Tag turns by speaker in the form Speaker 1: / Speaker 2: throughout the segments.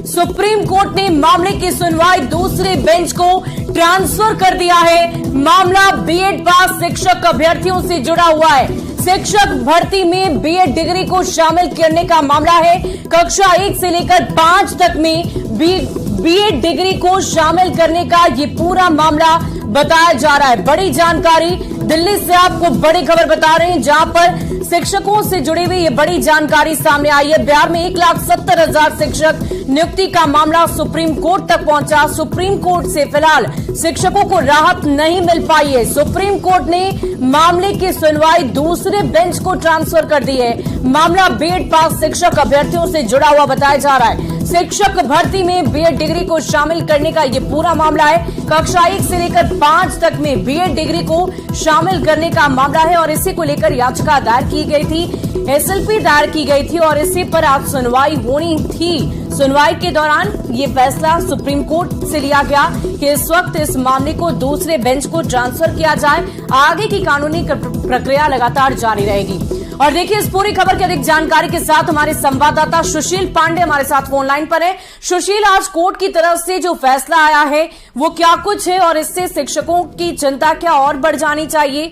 Speaker 1: Supreme court ने मामले की सुनवाई दूसरे बेंच को ट्रांसफर कर दिया है। मामला बीएड पास शिक्षक अभ्यर्थियों से जुड़ा हुआ है। शिक्षक भर्ती में बीएड डिग्री को शामिल करने का मामला है। कक्षा 1 से लेकर 5 तक में बीएड डिग्री को शामिल करने का ये पूरा मामला बताया जा रहा है। बड़ी जानकारी दिल्ली से आपको बड़ी खबर बता रहे हैं, जहां पर शिक्षकों से जुड़ी हुई ये बड़ी जानकारी सामने आई है। बिहार में 1,70,000 शिक्षक नियुक्ति का मामला सुप्रीम कोर्ट तक पहुंचा। सुप्रीम कोर्ट से फिलहाल शिक्षकों को राहत नहीं मिल पाई है। सुप्रीम कोर्ट ने मामले की सुनवाई दूसरे बेंच को ट्रांसफर कर दी है। मामला बीएड पास शिक्षक अभ्यर्थियों से जुड़ा हुआ बताया जा रहा है। शिक्षक भर्ती में बीएड डिग्री को शामिल करने का ये पूरा मामला है। कक्षा 1 से लेकर 5 तक में बीएड डिग्री को शामिल करने का मामला है और इसी को लेकर याचिका दायर की गई थी, एसएलपी दायर की गई थी और इसी पर आज सुनवाई होनी थी। सुनवाई के दौरान ये फैसला सुप्रीम कोर्ट से लिया गया कि इस वक्त इस मामले को दूसरे बेंच को ट्रांसफर किया जाए। आगे की कानूनी प्रक्रिया लगातार जारी रहेगी। और देखिए, इस पूरी खबर की अधिक जानकारी के साथ हमारे संवाददाता सुशील पांडे हमारे साथ फोन लाइन पर है। सुशील, आज कोर्ट की तरफ से जो फैसला आया है वो क्या कुछ है और इससे शिक्षकों की चिंता क्या और बढ़ जानी चाहिए?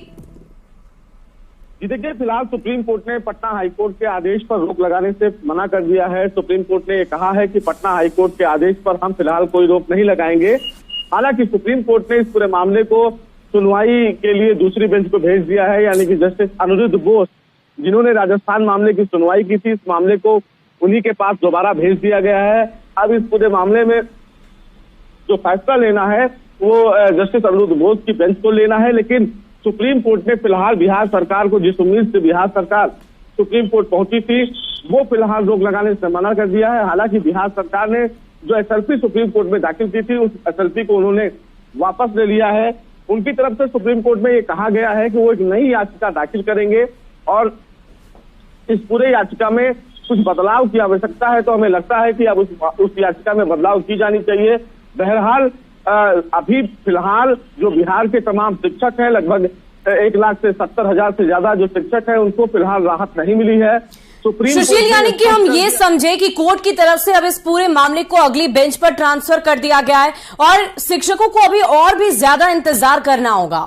Speaker 2: जी देखिए, फिलहाल सुप्रीम कोर्ट ने पटना हाईकोर्ट के आदेश पर रोक लगाने से मना कर दिया है। सुप्रीम कोर्ट ने कहा है कि पटना हाईकोर्ट के आदेश पर हम फिलहाल कोई रोक नहीं लगाएंगे। हालांकि सुप्रीम कोर्ट ने इस पूरे मामले को सुनवाई के लिए दूसरी बेंच को भेज दिया है, यानी कि जस्टिस अनिरुद्ध बोस, जिन्होंने राजस्थान मामले की सुनवाई की थी, इस मामले को उन्हीं के पास दोबारा भेज दिया गया है। अब इस पूरे मामले में जो फैसला लेना है वो जस्टिस अनिरुद्ध बोस की बेंच को लेना है। लेकिन सुप्रीम कोर्ट ने फिलहाल बिहार सरकार को, जिस उम्मीद से बिहार सरकार सुप्रीम कोर्ट पहुंची थी, वो फिलहाल रोक लगाने से मना कर दिया है। हालांकि बिहार सरकार ने जो एसएलपी सुप्रीम कोर्ट में दाखिल की थी, उस एसएलपी को उन्होंने वापस ले लिया है। उनकी तरफ से सुप्रीम कोर्ट में ये कहा गया है कि वो एक नई याचिका दाखिल करेंगे और इस पूरे याचिका में कुछ बदलाव की आवश्यकता है। तो हमें लगता है कि अब उस याचिका में बदलाव की जानी चाहिए। बहरहाल अभी फिलहाल जो बिहार के तमाम शिक्षक हैं, लगभग 1,70,000 से ज्यादा जो शिक्षक हैं, उनको फिलहाल राहत नहीं मिली है।
Speaker 1: सुशील, यानी कि हम ये समझे कि कोर्ट की तरफ से अब इस पूरे मामले को अगली बेंच पर ट्रांसफर कर दिया गया है और शिक्षकों को अभी और भी ज्यादा इंतजार करना होगा।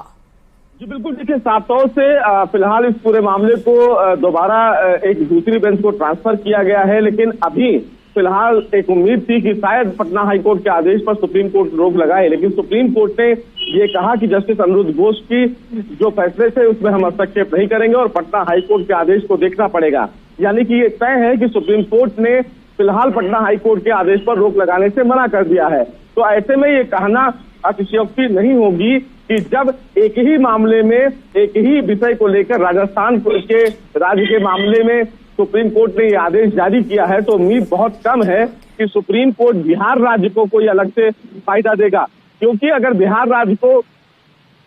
Speaker 2: जी बिल्कुल, देखिए, साफ तौर से फिलहाल इस पूरे मामले को दोबारा एक दूसरी बेंच को ट्रांसफर किया गया है। लेकिन अभी फिलहाल एक उम्मीद थी कि शायद पटना हाईकोर्ट के आदेश पर सुप्रीम कोर्ट रोक लगाए, लेकिन सुप्रीम कोर्ट ने ये कहा कि जस्टिस अनिरुद्ध बोस की जो फैसले थे उसमें हम हस्तक्षेप नहीं करेंगे और पटना हाईकोर्ट के आदेश को देखना पड़ेगा। यानी कि ये तय है कि सुप्रीम कोर्ट ने फिलहाल पटना हाईकोर्ट के आदेश पर रोक लगाने से मना कर दिया है। तो ऐसे में ये कहना अतिशयोक्ति नहीं होगी कि जब एक ही मामले में, एक ही विषय को लेकर राजस्थान के राज्य के मामले में सुप्रीम कोर्ट ने ये आदेश जारी किया है, तो उम्मीद बहुत कम है कि सुप्रीम कोर्ट बिहार राज्य को कोई अलग से फायदा देगा। क्योंकि अगर बिहार राज्य को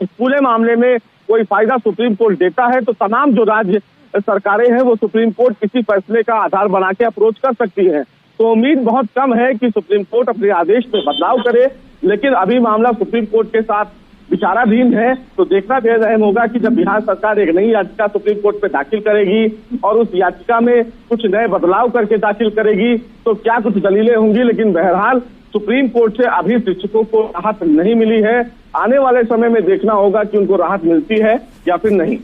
Speaker 2: इस पूरे मामले में कोई फायदा सुप्रीम कोर्ट देता है तो तमाम जो राज्य सरकारें हैं वो सुप्रीम कोर्ट किसी फैसले का आधार बना के अप्रोच कर सकती है। तो उम्मीद बहुत कम है कि सुप्रीम कोर्ट अपने आदेश में बदलाव करे। लेकिन अभी मामला सुप्रीम कोर्ट के साथ विचाराधीन है, तो देखना बेहद अहम होगा कि जब बिहार सरकार एक नई याचिका सुप्रीम कोर्ट में दाखिल करेगी और उस याचिका में कुछ नए बदलाव करके दाखिल करेगी तो क्या कुछ दलीलें होंगी। लेकिन बहरहाल सुप्रीम कोर्ट से अभी शिक्षकों को राहत नहीं मिली है। आने वाले समय में देखना होगा कि उनको राहत मिलती है या फिर नहीं।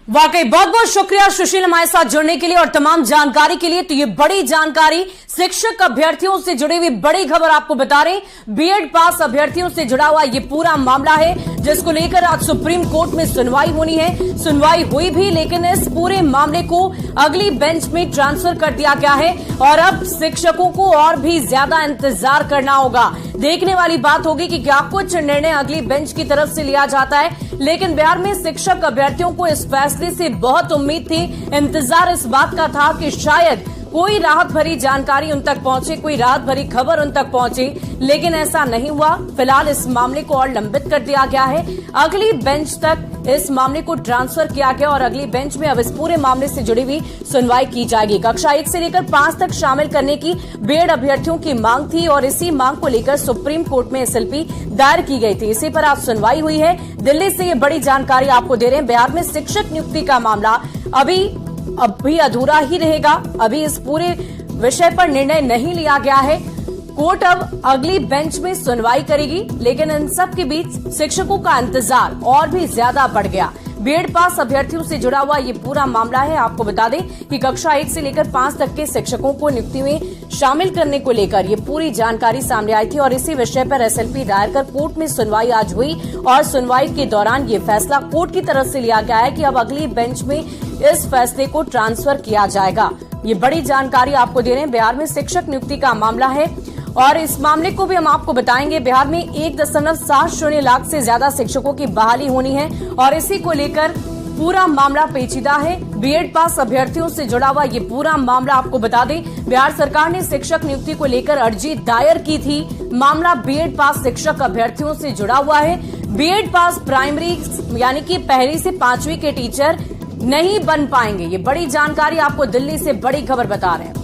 Speaker 1: वाकई बहुत बहुत शुक्रिया सुशील हमारे साथ जुड़ने के लिए और तमाम जानकारी के लिए। तो ये बड़ी जानकारी शिक्षक अभ्यर्थियों से जुड़ी हुई बड़ी खबर आपको बता रहे, बीएड पास अभ्यर्थियों से जुड़ा हुआ ये पूरा मामला है जिसको लेकर आज सुप्रीम कोर्ट में सुनवाई होनी है। सुनवाई हुई भी, लेकिन इस पूरे मामले को अगली बेंच में ट्रांसफर कर दिया गया है और अब शिक्षकों को और भी ज्यादा इंतजार करना होगा। देखने वाली बात होगी कि क्या कुछ निर्णय अगली बेंच की तरफ से लिया जाता है। लेकिन बिहार में शिक्षक अभ्यर्थियों को इस फैसले से बहुत उम्मीद थी, इंतजार इस बात का था कि शायद कोई राहत भरी जानकारी उन तक पहुंचे, कोई राहत भरी खबर उन तक पहुंचे, लेकिन ऐसा नहीं हुआ। फिलहाल इस मामले को और लंबित कर दिया गया है। अगली बेंच तक इस मामले को ट्रांसफर किया गया और अगली बेंच में अब इस पूरे मामले से जुड़ी हुई सुनवाई की जाएगी। कक्षा 1 से लेकर 5 तक शामिल करने की बीएड अभ्यर्थियों की मांग थी और इसी मांग को लेकर सुप्रीम कोर्ट में एसएलपी दायर की गई थी। इसी पर आज सुनवाई हुई है। दिल्ली से ये बड़ी जानकारी आपको दे रहे हैं। बिहार में शिक्षक नियुक्ति का मामला अभी अधूरा ही रहेगा। अभी इस पूरे विषय पर निर्णय नहीं लिया गया है। कोर्ट अब अगली बेंच में सुनवाई करेगी, लेकिन इन सब के बीच शिक्षकों का इंतजार और भी ज्यादा बढ़ गया। बीएड पास अभ्यर्थियों से जुड़ा हुआ ये पूरा मामला है। आपको बता दें कि कक्षा 1 से लेकर 5 तक के शिक्षकों को नियुक्ति में शामिल करने को लेकर ये पूरी जानकारी सामने आई थी और इसी विषय पर एसएलपी दायर कर कोर्ट में सुनवाई आज हुई और सुनवाई के दौरान ये फैसला कोर्ट की तरफ से लिया गया है कि अब अगली बेंच में इस फैसले को ट्रांसफर किया जाएगा। ये बड़ी जानकारी आपको दे रहे हैं। बिहार में शिक्षक नियुक्ति का मामला है और इस मामले को भी हम आपको बताएंगे। बिहार में 1.70 लाख से ज्यादा शिक्षकों की बहाली होनी है और इसी को लेकर पूरा मामला पेचीदा है। बीएड पास अभ्यर्थियों से जुड़ा हुआ ये पूरा मामला आपको बता दें, बिहार सरकार ने शिक्षक नियुक्ति को लेकर अर्जी दायर की थी। मामला बीएड पास शिक्षक अभ्यर्थियों से जुड़ा हुआ है। बीएड पास प्राइमरी यानी कि 1वीं से 5वीं के टीचर नहीं बन पाएंगे। ये बड़ी जानकारी आपको दिल्ली से बड़ी खबर बता रहे हैं।